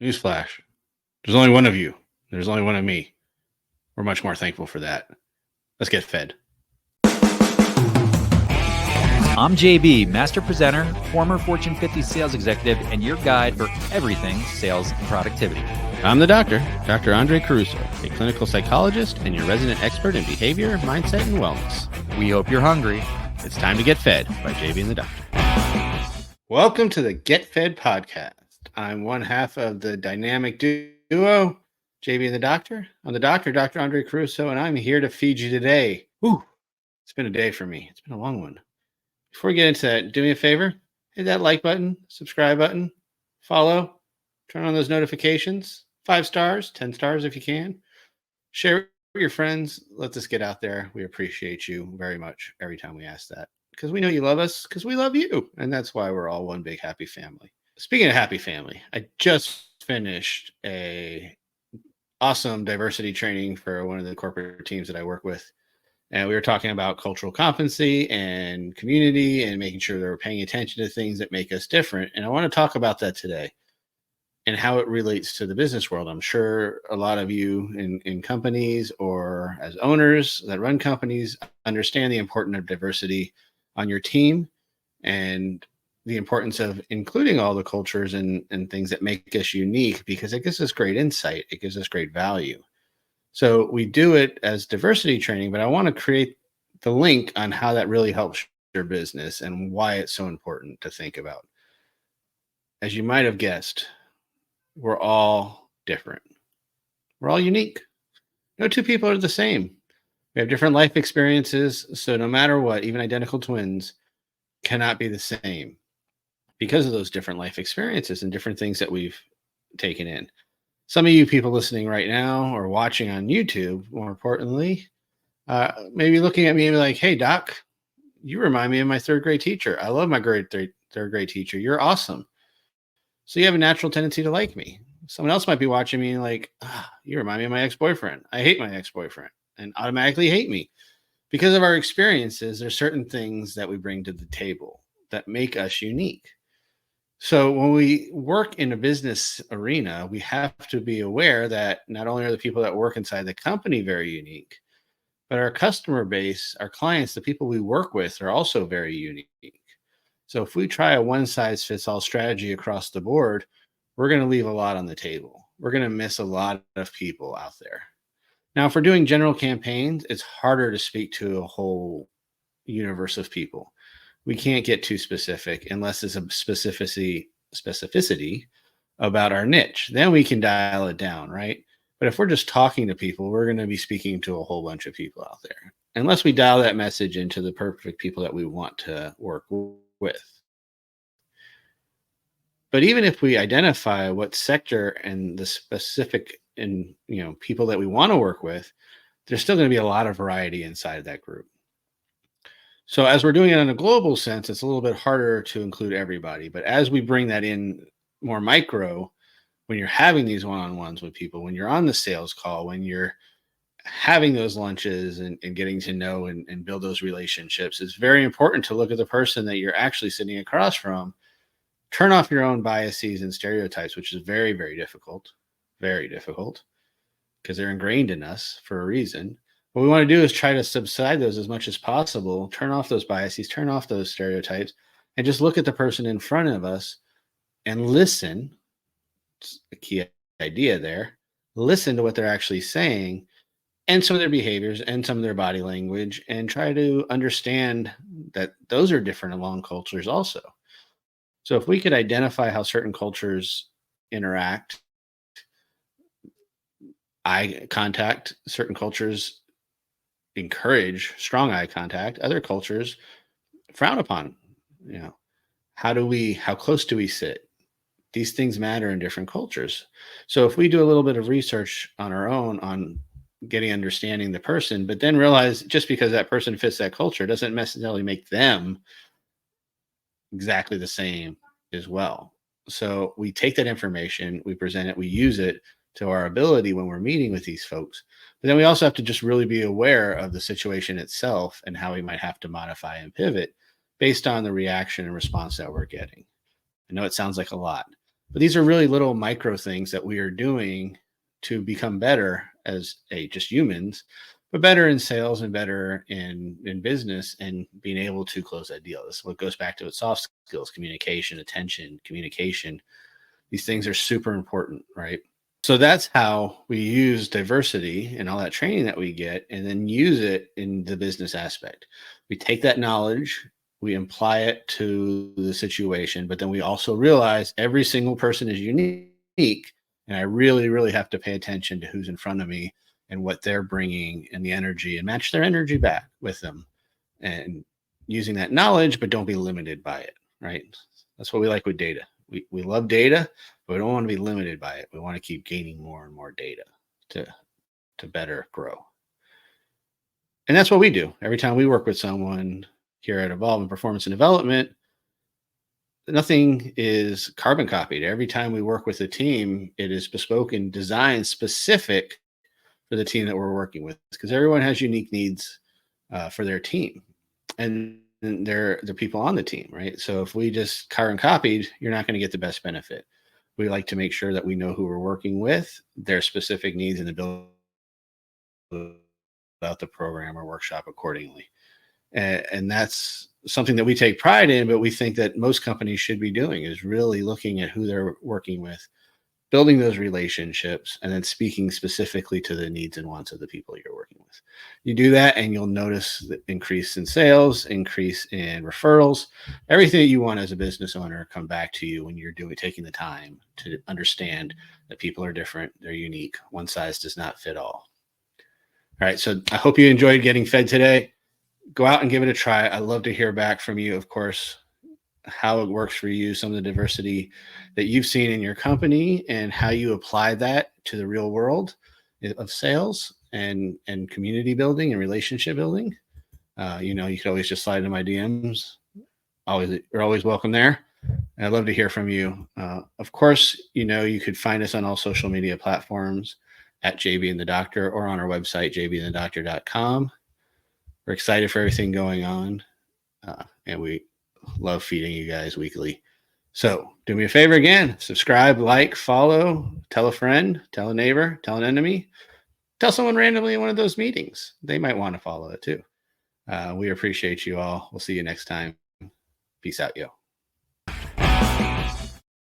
Newsflash. There's only one of you. There's only one of me. We're much more thankful for that. Let's get fed. I'm JB, master presenter, former Fortune 50 sales executive, and your guide for everything sales and productivity. I'm the doctor, Dr. Andre Caruso, a clinical psychologist and your resident expert in behavior, mindset, and wellness. We hope you're hungry. It's time to get fed by JB and the doctor. Welcome to the Get Fed podcast. I'm one half of the dynamic duo, JB and the doctor. I'm the doctor, Dr. Andre Caruso, and I'm here to feed you today. Whew, it's been a day for me. It's been a long one. Before we get into that, do me a favor, hit that like button, subscribe button, follow, turn on those notifications, 5 stars, 10 stars if you can. Share with your friends. Let this get out there. We appreciate you very much every time we ask that because we know you love us because we love you. And that's why we're all one big happy family. Speaking of happy family, I just finished a awesome diversity training for one of the corporate teams that I work with. And we were talking about cultural competency and community and making sure that we're paying attention to things that make us different. And I want to talk about that today and how it relates to the business world. I'm sure a lot of you in companies or as owners that run companies understand the importance of diversity on your team and the importance of including all the cultures and things that make us unique because it gives us great insight. It gives us great value. So we do it as diversity training, but I want to create the link on how that really helps your business and why it's so important to think about. As you might have guessed, we're all different. We're all unique. No two people are the same. We have different life experiences. So no matter what, even identical twins cannot be the same because of those different life experiences and different things that we've taken in. Some of you people listening right now or watching on YouTube, more importantly, maybe looking at me and be like, hey, Doc, you remind me of my third grade teacher. I love my third grade teacher. You're awesome. So you have a natural tendency to like me. Someone else might be watching me and like, you remind me of my ex-boyfriend. I hate my ex-boyfriend and automatically hate me. Because of our experiences, there's certain things that we bring to the table that make us unique. So when we work in a business arena, we have to be aware that not only are the people that work inside the company very unique, but our customer base, our clients, the people we work with are also very unique. So if we try a one-size-fits-all strategy across the board, we're going to leave a lot on the table. We're going to miss a lot of people out there. Now, if we're doing general campaigns, it's harder to speak to a whole universe of people. We can't get too specific unless there's a specificity about our niche. Then we can dial it down, right? But if we're just talking to people, we're going to be speaking to a whole bunch of people out there, unless we dial that message into the perfect people that we want to work with. But even if we identify what sector and the specific and people that we want to work with, there's still going to be a lot of variety inside of that group. So as we're doing it in a global sense, it's a little bit harder to include everybody. But as we bring that in more micro, when you're having these one-on-ones with people, when you're on the sales call, when you're having those lunches and getting to know and build those relationships, it's very important to look at the person that you're actually sitting across from, turn off your own biases and stereotypes, which is very, very difficult, because they're ingrained in us for a reason. What we want to do is try to subside those as much as possible, turn off those biases, turn off those stereotypes, and just look at the person in front of us and listen. It's a key idea there. Listen to what they're actually saying and some of their behaviors and some of their body language and try to understand that those are different along cultures also. So if we could identify how certain cultures interact, eye contact, certain cultures encourage strong eye contact, other cultures frown upon. How close do we sit? These things matter in different cultures. So if we do a little bit of research on our own on understanding the person, but then realize just because that person fits that culture doesn't necessarily make them exactly the same as well. So we take that information, we present it, we use it to our ability when we're meeting with these folks. But then we also have to just really be aware of the situation itself and how we might have to modify and pivot based on the reaction and response that we're getting. I know it sounds like a lot, But these are really little micro things that we are doing to become better as just humans, but better in sales and better in business and being able to close that deal. This is what goes back to soft skills, communication, attention, communication. These things are super important, right? So that's how we use diversity and all that training that we get and then use it in the business aspect. We take that knowledge, we apply it to the situation, but then we also realize every single person is unique. And I really, really have to pay attention to who's in front of me and what they're bringing and the energy and match their energy back with them and using that knowledge, but don't be limited by it, right? That's what we like with data. We love data, but we don't want to be limited by it. We want to keep gaining more and more data to better grow. And that's what we do. Every time we work with someone here at Evolve in Performance and Development, nothing is carbon copied. Every time we work with a team, it is bespoke and designed specific for the team that we're working with because everyone has unique needs for their team. And they're the people on the team, right? So if we just carbon copied, you're not going to get the best benefit. We like to make sure that we know who we're working with, their specific needs, and build out the program or workshop accordingly. And that's something that we take pride in, but we think that most companies should be doing is really looking at who they're working with, building those relationships, and then speaking specifically to the needs and wants of the people you're working with. You do that and you'll notice the increase in sales, increase in referrals, everything that you want as a business owner come back to you when you're taking the time to understand that people are different, they're unique. One size does not fit all. All right, so I hope you enjoyed getting fed today. Go out and give it a try. I'd love to hear back from you, of course, how it works for you, some of the diversity that you've seen in your company and how you apply that to the real world of sales and community building and relationship building. You could always just slide into my DMs. You're always welcome there. And I'd love to hear from you. Of course, you could find us on all social media platforms at JB and the Doctor or on our website, jbandthedoctor.com. We're excited for everything going on. And we love feeding you guys weekly. So do me a favor again, subscribe, like, follow, tell a friend, tell a neighbor, tell an enemy, tell someone randomly in one of those meetings. They might want to follow it too. We appreciate you all. We'll see you next time. Peace out, yo.